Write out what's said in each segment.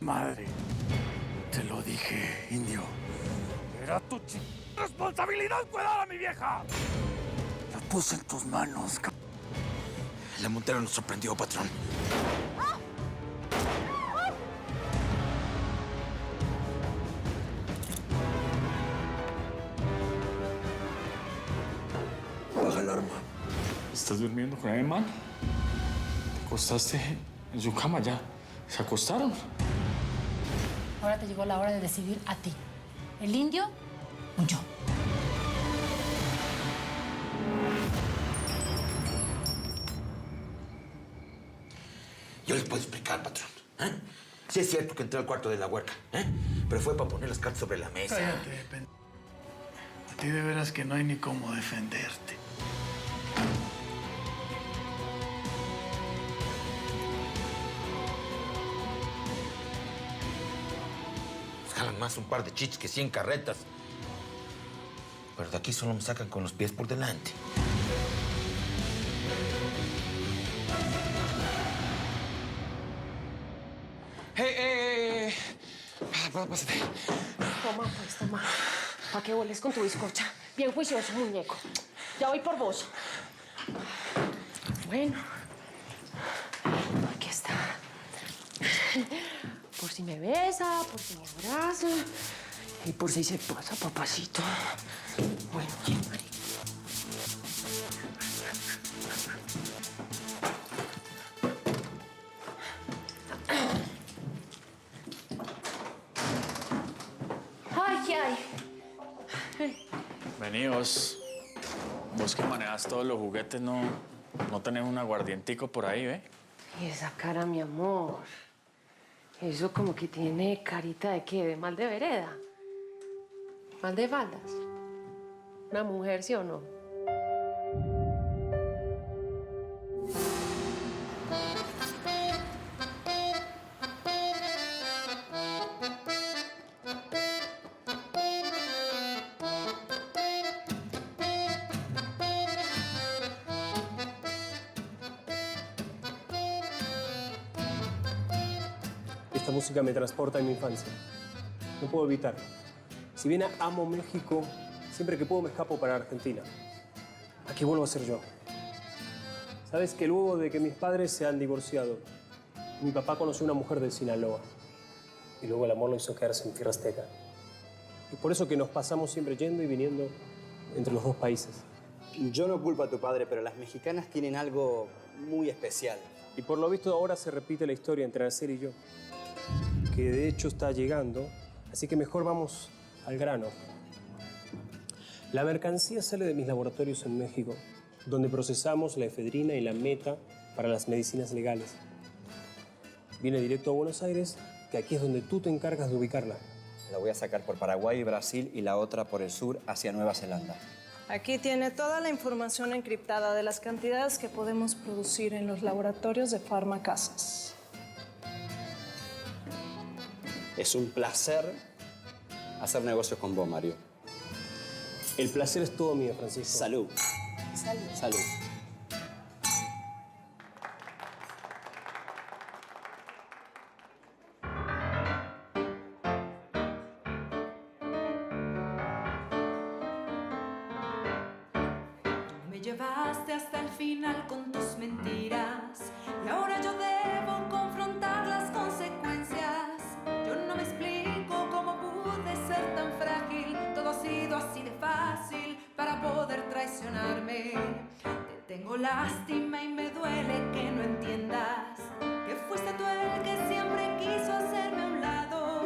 madre. Te lo dije, indio. Era tu responsabilidad cuidar a mi vieja. La puse en tus manos. La montera nos sorprendió, patrón. Baja el arma. ¿Estás durmiendo con el man? ¿Te acostaste en su cama ya? ¿Se acostaron? Ahora te llegó la hora de decidir a ti. ¿El indio o yo? Yo les puedo explicar, patrón. Sí es cierto que entré al cuarto de la huerca, pero fue para poner las cartas sobre la mesa. Cállate, A ti de veras que no hay ni cómo defenderte. Nos jalan más un par de chichis que 100 carretas. Pero de aquí solo me sacan con los pies por delante. Pásate. Toma, pues, toma. ¿Para qué vuelves con tu bizcocha? Bien juicioso, muñeco. Ya voy por vos. Bueno. Aquí está. Por si me besa, por si me abraza. Y por si se pasa, papacito. Bueno, marica. Ay, ¿qué hay? Vení, vos que manejas todos los juguetes, no tenés un aguardientico por ahí, ¿ve? Y esa cara, mi amor. Eso como que tiene carita de qué, de mal de vereda. Mal de faldas. Una mujer, ¿sí o no? Esta música me transporta a mi infancia. No puedo evitarlo. Si bien amo México, siempre que puedo me escapo para Argentina. Aquí vuelvo a ser yo. Sabes que luego de que mis padres se han divorciado, mi papá conoció a una mujer de Sinaloa. Y luego el amor lo hizo quedarse en tierra azteca. Es por eso que nos pasamos siempre yendo y viniendo entre los dos países. Yo no culpo a tu padre, pero las mexicanas tienen algo muy especial. Y por lo visto ahora se repite la historia entre Araceli y yo, que de hecho está llegando, así que mejor vamos al grano. La mercancía sale de mis laboratorios en México, donde procesamos la efedrina y la meta para las medicinas legales. Viene directo a Buenos Aires, que aquí es donde tú te encargas de ubicarla. La voy a sacar por Paraguay y Brasil y la otra por el sur hacia Nueva Zelanda. Aquí tiene toda la información encriptada de las cantidades que podemos producir en los laboratorios de Farmacasas. Es un placer hacer negocios con vos, Mario. El placer es todo mío, Francisco. Salud. Salud. Salud. Me llevaste hasta el final con tus mentiras y ahora yo debo confrontar las consecuencias. Yo no me explico cómo pude ser tan frágil. Todo ha sido así de fácil para poder traicionarme. Te tengo lástima y me duele que no entiendas que fuiste tú el que siempre quiso hacerme a un lado.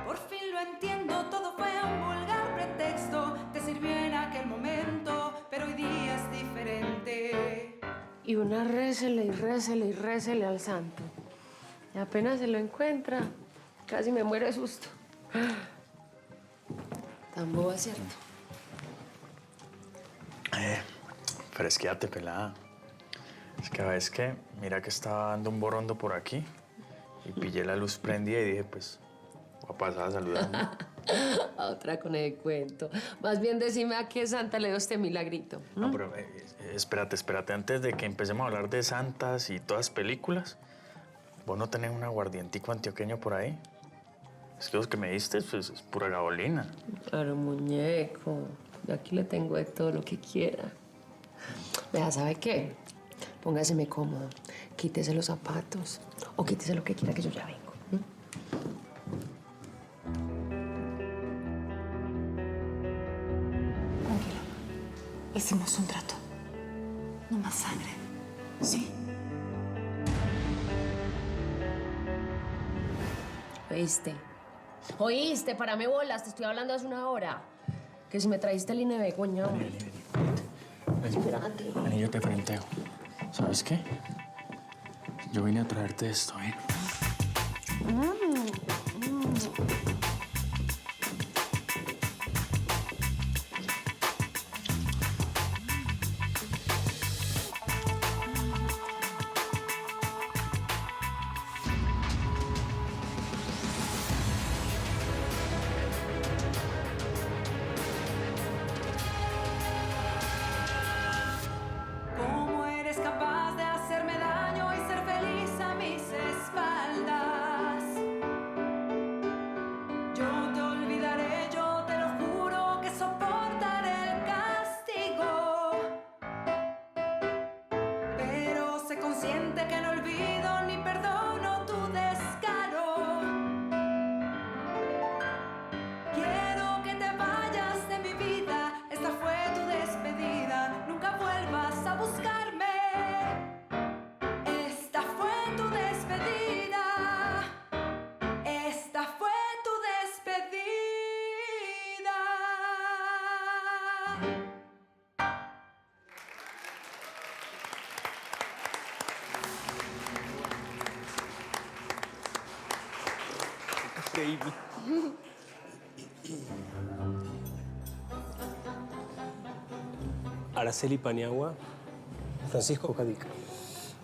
Por fin lo entiendo, todo fue un vulgar pretexto. Te sirvió en aquel momento, pero hoy día es diferente. Y una récele y récele y récele al santo. Y apenas se lo encuentra, casi me muero de susto. Tan boba, ¿cierto? Fresquéate, pelada. Es que, ¿ves qué? Mira que estaba dando un borondo por aquí y pillé la luz prendida y dije, pues, voy a pasar a saludarme. A otra con el cuento. Más bien decime a qué santa le dio este milagrito. No, pero espérate. Antes de que empecemos a hablar de santas y todas películas, ¿vos no tenés un aguardientico antioqueño por ahí? Es que los que me diste pues, es pura gasolina. Claro, muñeco. Yo aquí le tengo de todo lo que quiera. Vea, ¿sabe qué? Póngaseme cómodo. Quítese los zapatos. O quítese lo que quiera, que yo ya vengo. Tranquilo. Hicimos un trato. No más sangre. ¿Sí? ¿Oíste? ¿Oíste? Párame bolas. Te estoy hablando hace una hora. Que si me trajiste el INV, coño. Espérate. Vení, yo te frenteo. ¿Sabes qué? Yo vine a traerte esto, ¿eh? ¿Cómo eres capaz de hacerme daño y ser feliz a mis espaldas? Yo te olvidaré, yo te lo juro que soportaré el castigo. Pero sé consciente que no olvido ni perdono tu descaro. Quiero que te vayas de mi vida, esta fue tu despedida, nunca vuelvas a buscarme. Esta fue tu despedida, esta fue tu despedida. Increíble. Araceli Paniagua, Francisco Cadica.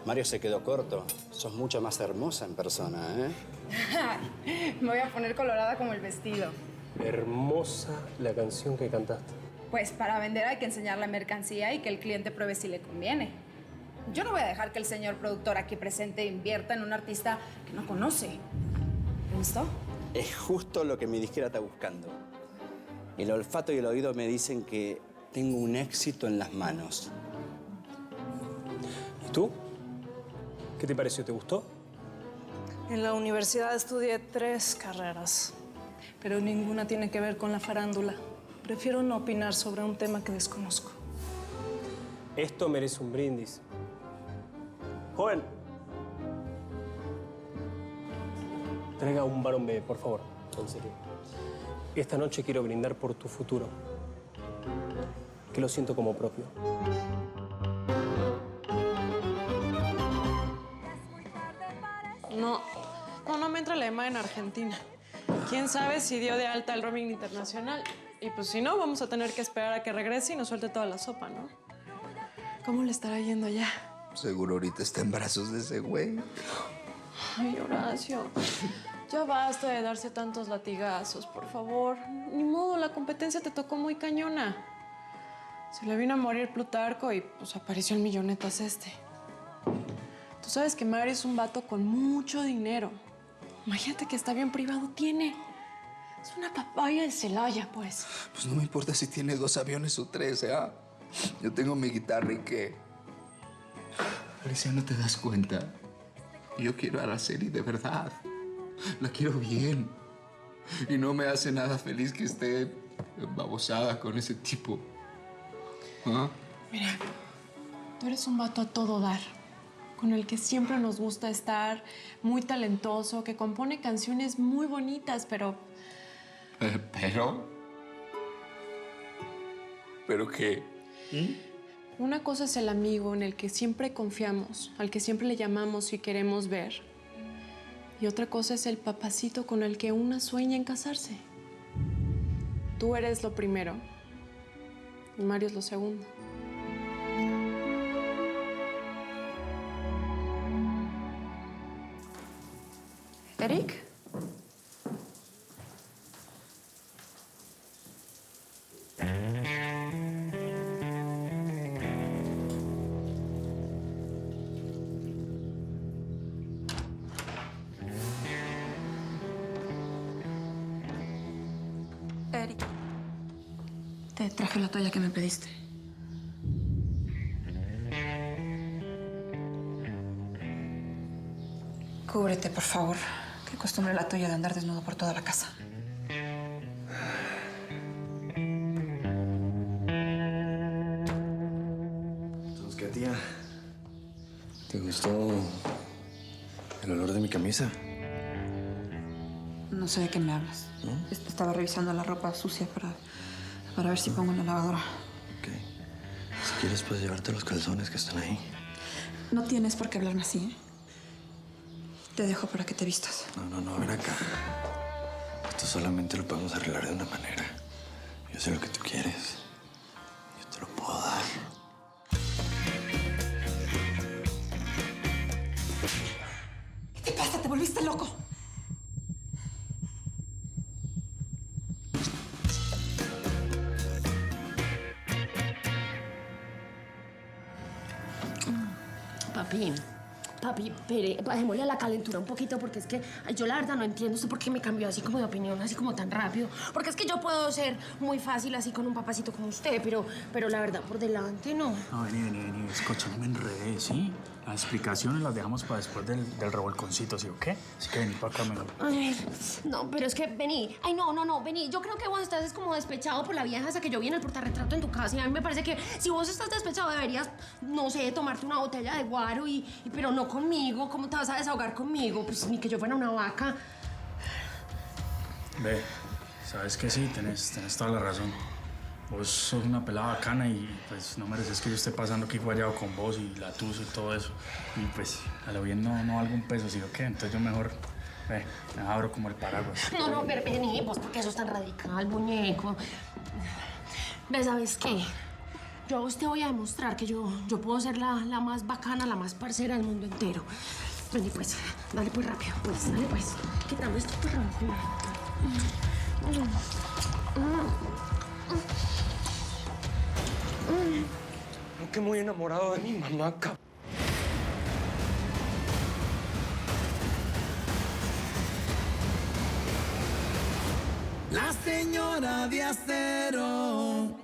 Mario se quedó corto. Sos mucho más hermosa en persona, ¿eh? Me voy a poner colorada como el vestido. Hermosa la canción que cantaste. Pues para vender hay que enseñar la mercancía y que el cliente pruebe si le conviene. Yo no voy a dejar que el señor productor aquí presente invierta en un artista que no conoce. ¿Listo? Es justo lo que mi disquera está buscando. El olfato y el oído me dicen que tengo un éxito en las manos. ¿Y tú? ¿Qué te pareció? ¿Te gustó? En la universidad estudié 3 carreras, pero ninguna tiene que ver con la farándula. Prefiero no opinar sobre un tema que desconozco. Esto merece un brindis. Joven. Traiga un varón bebé, por favor. En serio. Esta noche quiero brindar por tu futuro, que lo siento como propio. No me entra la EMA en Argentina. ¿Quién sabe si dio de alta el roaming internacional? Y pues si no, vamos a tener que esperar a que regrese y nos suelte toda la sopa, ¿no? ¿Cómo le estará yendo allá? Seguro ahorita está en brazos de ese güey. Ay, Horacio, ya basta de darse tantos latigazos, por favor. Ni modo, la competencia te tocó muy cañona. Se le vino a morir Plutarco y pues apareció el millonetas este. Tú sabes que Mario es un vato con mucho dinero. Imagínate que hasta bien privado tiene. Es una papaya de Celaya, pues. Pues no me importa si tiene 2 aviones o 3, ¿eh? Yo tengo mi guitarra y qué. Alicia, ¿no te das cuenta? Yo quiero a Araceli de verdad. La quiero bien. Y no me hace nada feliz que esté babosada con ese tipo. ¿Ah? Mira, tú eres un vato a todo dar, con el que siempre nos gusta estar, muy talentoso, que compone canciones muy bonitas, pero... ¿Pero qué? Una cosa es el amigo en el que siempre confiamos, al que siempre le llamamos y queremos ver. Y otra cosa es el papacito con el que una sueña en casarse. Tú eres lo primero y Mario es lo segundo. ¿Eric? traje la toalla que me pediste. Cúbrete, por favor. Qué costumbre la tuya de andar desnudo por toda la casa. Entonces, ¿qué, tía? ¿Te gustó el olor de mi camisa? No sé de qué me hablas. ¿No? Estaba revisando la ropa sucia para ver si pongo en la lavadora. Ok. Si quieres, puedes llevarte los calzones que están ahí. No tienes por qué hablarme así, ¿eh? Te dejo para que te vistas. No, ven acá. Esto solamente lo podemos arreglar de una manera. Yo sé lo que tú quieres. Yo te lo puedo dar. ¿Qué te pasa? ¿Te volviste loco? Papi, espere, bajémosle a la calentura un poquito porque es que yo la verdad no entiendo usted por qué me cambió así como de opinión, así como tan rápido. Porque es que yo puedo ser muy fácil así con un papacito como usted, pero la verdad por delante no. No, vení, escucha, no me enredé, ¿sí? Las explicaciones las dejamos para después del revolconcito, ¿sí o qué? Así que vení para acá mejor. Ay, no, pero es que vení. Ay, no, vení. Yo creo que vos estás es como despechado por la vieja esa que yo vi en el portarretrato en tu casa. Y a mí me parece que si vos estás despechado deberías, no sé, tomarte una botella de guaro pero no conmigo. ¿Cómo te vas a desahogar conmigo? Pues ni que yo fuera una vaca. Ve, sabes que sí, tenés toda la razón. Vos sos una pelada bacana y pues no mereces que yo esté pasando aquí guayado con vos y la tuzo y todo eso. Y pues a lo bien no valgo un peso, ¿sí o qué? Entonces yo mejor, me abro como el paraguas. No, pero vení, vos, porque eso es tan radical, muñeco. Ve, ¿sabes qué? Yo a vos te voy a demostrar que yo puedo ser la más bacana, la más parcera del mundo entero. Vení, pues, dale pues rápido, pues, dale pues. Quítame esto pues rápido. Que muy enamorado de mi mamá, cabrón. La señora de acero